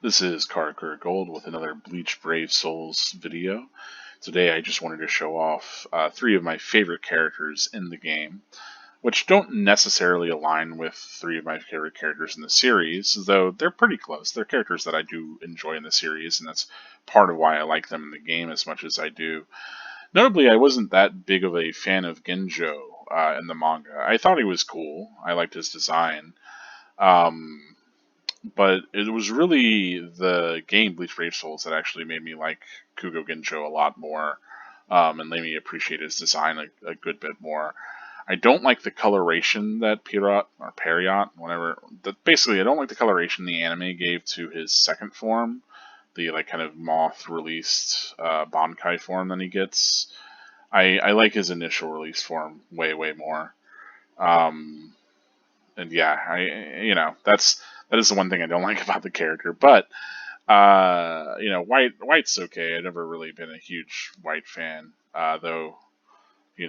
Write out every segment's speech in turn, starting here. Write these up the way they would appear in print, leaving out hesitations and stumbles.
This is Karker Gold with another Bleach Brave Souls video. Today I just wanted to show off three of my favorite characters in the game, which don't necessarily align with three of my favorite characters in the series, though they're pretty close. They're characters that I do enjoy in the series, and that's part of why I like them in the game as much as I do. Notably, I wasn't that big of a fan of Genjo in the manga. I thought he was cool. I liked his design. Um, but it was really the game Bleach Brave Souls that actually made me like Kugo Genjo a lot more, and made me appreciate his design a good bit more. I don't like the coloration that Pierrot or Periot, whatever. Basically, I don't like the coloration the anime gave to his second form, the like kind of moth released Bankai form that he gets. I like his initial release form way more. Um, and yeah, that is the one thing I don't like about the character. But White's okay. I've never really been a huge White fan, though.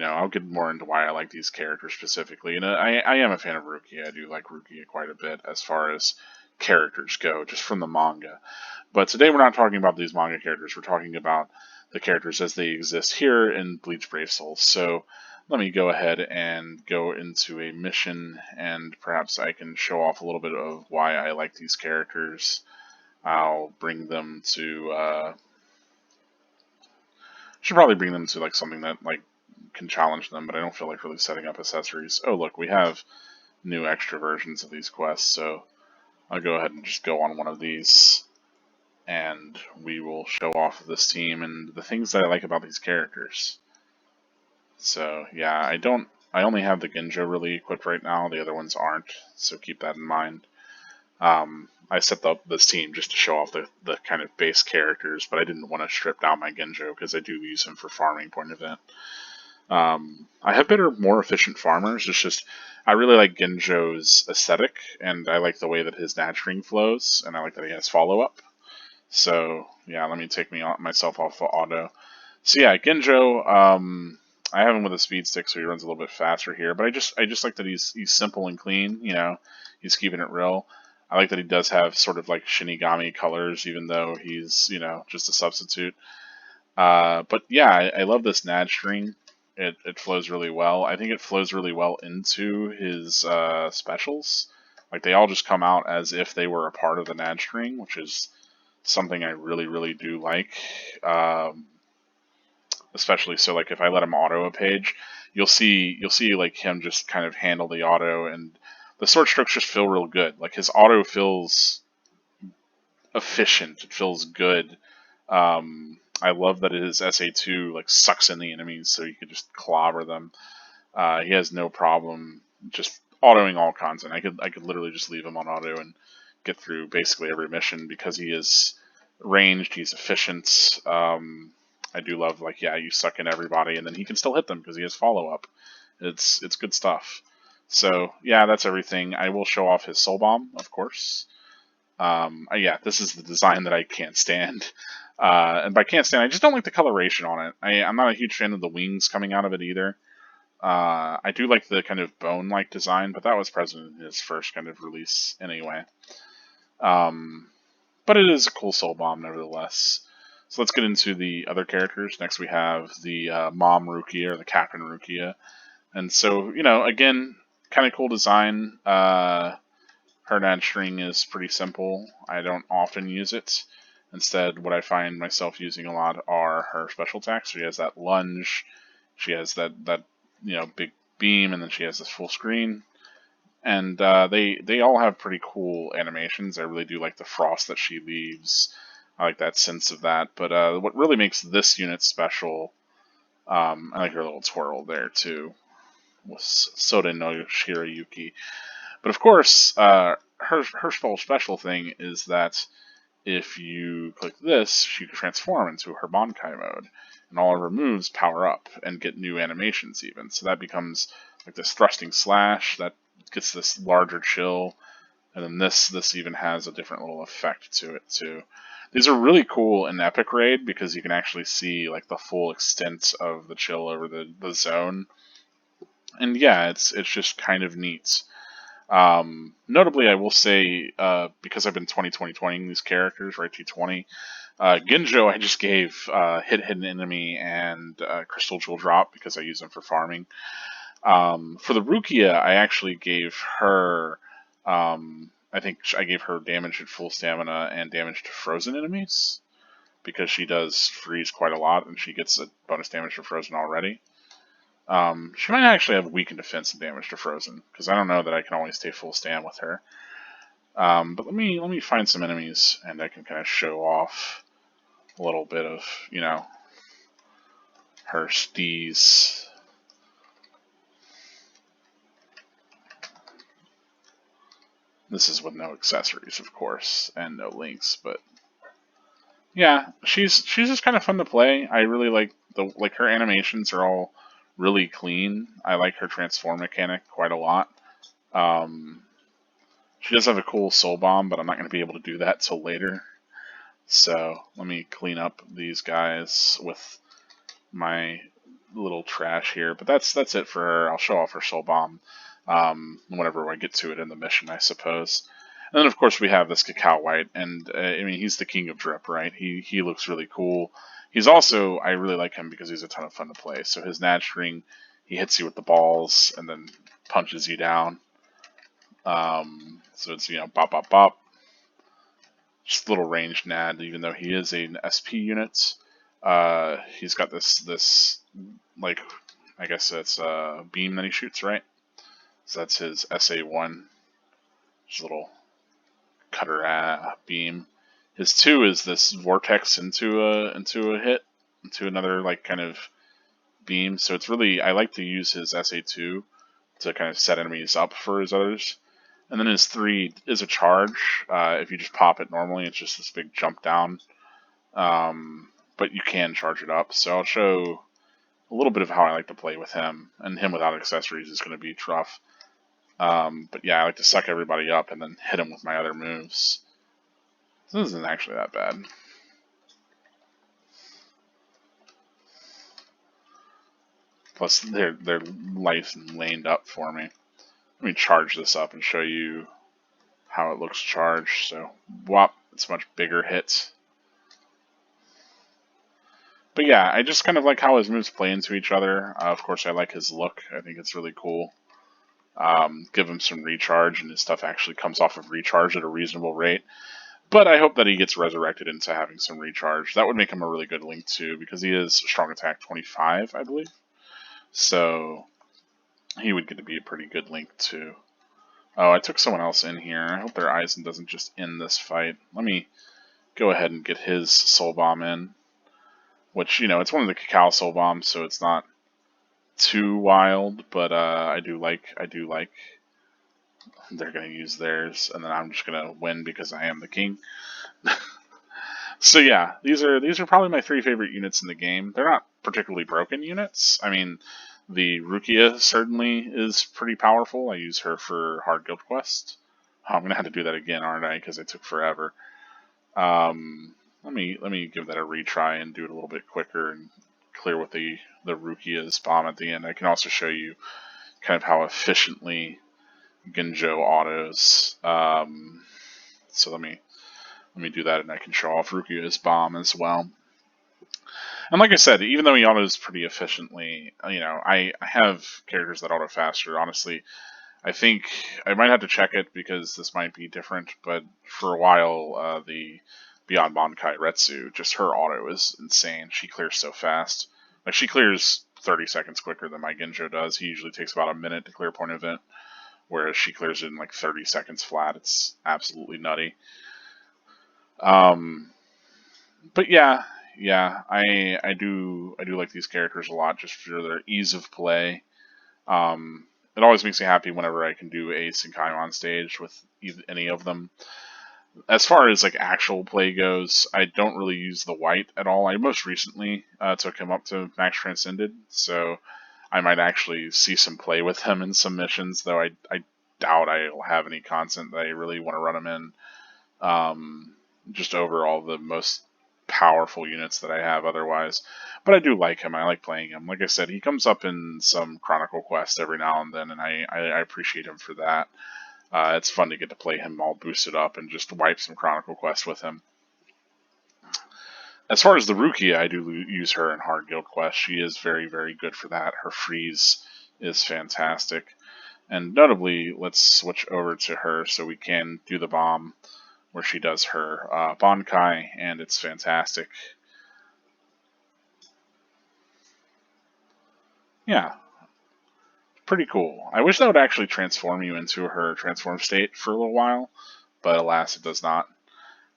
I'll get more into why I like these characters specifically. And I am a fan of Rukia. I do like Rukia quite a bit as far as characters go, just from the manga. But today we're not talking about these manga characters. We're talking about the characters as they exist here in Bleach Brave Souls. So let me go ahead and go into a mission, and perhaps I can show off a little bit of why I like these characters. I'll bring them to. Should probably bring them to like something that like can challenge them, but I don't feel like really setting up accessories. Oh look, we have new extra versions of these quests, so I'll go ahead and just go on one of these, and we will show off this team and the things that I like about these characters. So yeah, I only have the Genjo really equipped right now. The other ones aren't, so keep that in mind. I set up this team just to show off the kind of base characters, but I didn't want to strip down my Genjo because I do use him for farming point of view. I have better, more efficient farmers. It's just I really like Genjo's aesthetic, and I like the way that his Natchring flows, and I like that he has follow up. So yeah, let me take myself off of auto. So yeah, Genjo. I have him with a speed stick, so he runs a little bit faster here. But I just like that he's simple and clean. He's keeping it real. I like that he does have sort of like Shinigami colors, even though he's just a substitute. But yeah, I love this Nad string. It flows really well. I think it flows really well into his specials. Like they all just come out as if they were a part of the Nad string, which is something I really do like. Um, Especially so like if I let him auto a page, you'll see like him just kind of handle the auto, and the sword strokes just feel real good. Like his auto feels efficient. It feels good. I love that his SA2 like sucks in the enemies so you can just clobber them. He has no problem just autoing all content. I could literally just leave him on auto and get through basically every mission because he is ranged. He's efficient. I do love like yeah, you suck in everybody and then he can still hit them because he has follow up. It's good stuff. So yeah, that's everything. I will show off his soul bomb, of course. Yeah, this is the design that I can't stand. And by can't stand, I just don't like the coloration on it. I'm not a huge fan of the wings coming out of it either. I do like the kind of bone-like design, but that was present in his first kind of release anyway. Um, but it is a cool soul bomb nevertheless. So let's get into the other characters. Next we have the Mom Rukia, or the Captain Rukia. And so, again, kind of cool design. Her Nad string is pretty simple. I don't often use it. Instead, what I find myself using a lot are her special attacks. She has that lunge, she has that big beam, and then she has this full screen. And they all have pretty cool animations. I really do like the frost that she leaves. I like that sense of that. But what really makes this unit special, I like her little twirl there too, with Soda no Shirayuki. But of course, her special thing is that if you click this, she can transform into her Bankai mode, and all of her moves power up and get new animations even. So that becomes like this thrusting slash that gets this larger chill, and then this even has a different little effect to it too. These are really cool in Epic Raid because you can actually see like the full extent of the chill over the zone. And yeah, it's just kind of neat. Notably, I will say, because I've been 2020 these characters, right, 220, Ginjo I just gave Hit Hidden Enemy and Crystal Jewel Drop because I use them for farming. For the Rukia, I actually gave her, I think I gave her damage at full stamina and damage to frozen enemies because she does freeze quite a lot and she gets a bonus damage to frozen already. She might actually have weakened defense and damage to frozen because I don't know that I can always stay full stam with her. But let me find some enemies and I can kind of show off a little bit of her steez. This is with no accessories, of course, and no links, but yeah, she's just kind of fun to play. I really like her animations are all really clean. I like her transform mechanic quite a lot. Um, she does have a cool soul bomb, but I'm not going to be able to do that till later. So let me clean up these guys with my little trash here. But that's it for her. I'll show off her soul bomb whenever I get to it in the mission, I suppose. And then of course we have this Cacao White, and I mean he's the king of drip, right? He looks really cool. He's also I really like him because he's a ton of fun to play. So his Nad String, he hits you with the balls and then punches you down. So it's bop bop bop, just a little ranged Nad. Even though he is an SP unit, he's got this like I guess it's a beam that he shoots, right? So that's his SA1, just a little cutter beam. His 2 is this vortex into a hit, into another like kind of beam. So it's really I like to use his SA2 to kind of set enemies up for his others. And then his 3 is a charge. If you just pop it normally, it's just this big jump down. But you can charge it up. So I'll show a little bit of how I like to play with him. And him without accessories is going to be rough. But yeah, I like to suck everybody up and then hit him with my other moves. So this isn't actually that bad. Plus, they're life and laned up for me. Let me charge this up and show you how it looks charged. So, whop, it's a much bigger hit. But yeah, I just kind of like how his moves play into each other. Of course, I like his look. I think it's really cool. Give him some recharge, and his stuff actually comes off of recharge at a reasonable rate. But I hope that he gets resurrected into having some recharge. That would make him a really good link too, because he is strong attack 25, I believe. So he would get to be a pretty good link too. Oh, I took someone else in here. I hope their Aizen doesn't just end this fight. Let me go ahead and get his soul bomb in. Which, it's one of the Cacao soul bombs, so it's not too wild, but I do like they're gonna use theirs, and then I'm just gonna win because I am the king. So yeah, these are probably my 3 favorite units in the game. They're not particularly broken units. I mean, the Rukia certainly is pretty powerful. I use her for hard guild quest. Oh, I'm gonna have to do that again, aren't I? Because it took forever. Let me give that a retry and do it a little bit quicker and clear with the Rukia's bomb at the end. I can also show you kind of how efficiently Ginjo autos. So let me do that, and I can show off Rukia's bomb as well. And like I said, even though he autos pretty efficiently, I have characters that auto faster. Honestly, I think I might have to check it because this might be different. But for a while, the Beyond Bankai Retsu, just her auto is insane. She clears so fast. Like she clears 30 seconds quicker than my Ginjo does. He usually takes about a minute to clear a point event, whereas she clears it in like 30 seconds flat. It's absolutely nutty. But yeah, I do like these characters a lot just for their ease of play. It always makes me happy whenever I can do Ace and Kai on stage with any of them. As far as like actual play goes, I don't really use the white at all. I most recently took him up to Max Transcended, so I might actually see some play with him in some missions, though I doubt I'll have any content that I really want to run him in. Just overall the most powerful units that I have otherwise. But I do like him. I like playing him. Like I said, he comes up in some Chronicle quest every now and then, and I appreciate him for that. It's fun to get to play him all boosted up and just wipe some Chronicle quests with him. As far as the Rukia, I do use her in hard guild quests. She is very, very good for that. Her freeze is fantastic. And notably, let's switch over to her so we can do the bomb where she does her Bankai, and it's fantastic. Yeah, pretty cool. I wish that would actually transform you into her transform state for a little while, but alas, it does not.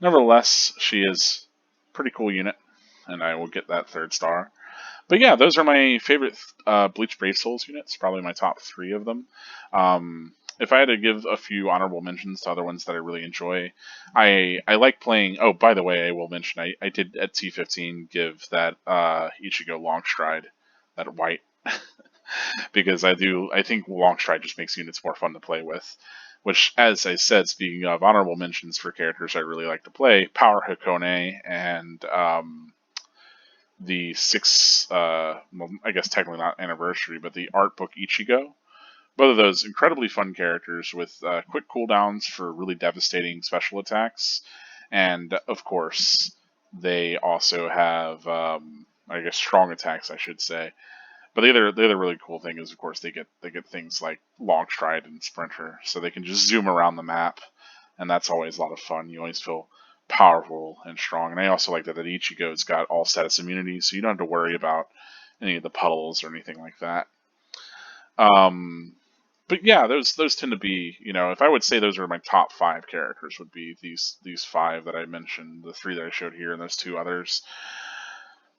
Nevertheless, she is a pretty cool unit, and I will get that 3rd star. But yeah, those are my favorite Bleach Brave Souls units, probably my top 3 of them. If I had to give a few honorable mentions to other ones that I really enjoy, I like playing. Oh, by the way, I will mention I did at T15 give that Ichigo Longstride, that white, because I think Longstride just makes units more fun to play with. Which, as I said, speaking of honorable mentions for characters I really like to play, Power Hakone and the 6th, well, I guess technically not anniversary, but the art book Ichigo. Both of those incredibly fun characters with quick cooldowns for really devastating special attacks, and of course they also have, I guess, strong attacks, I should say. But the other really cool thing is, of course, they get things like Long Stride and Sprinter, so they can just zoom around the map, and that's always a lot of fun. You always feel powerful and strong. And I also like that Ichigo's got all status immunity, so you don't have to worry about any of the puddles or anything like that. But yeah, those tend to be, if I would say those are my top 5 characters, would be these 5 that I mentioned, the 3 that I showed here, and those 2 others.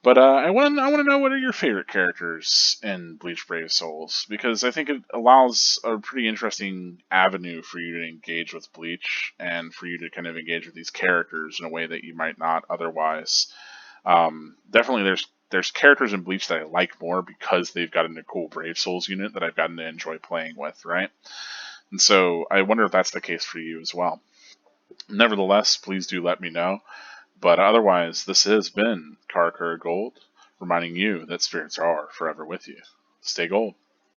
But I want to know, what are your favorite characters in Bleach Brave Souls, because I think it allows a pretty interesting avenue for you to engage with Bleach and for you to kind of engage with these characters in a way that you might not otherwise. Definitely, there's characters in Bleach that I like more because they've gotten a cool Brave Souls unit that I've gotten to enjoy playing with, right? And so I wonder if that's the case for you as well. Nevertheless, please do let me know. But otherwise, this has been Karakura Gold, reminding you that spirits are forever with you. Stay gold.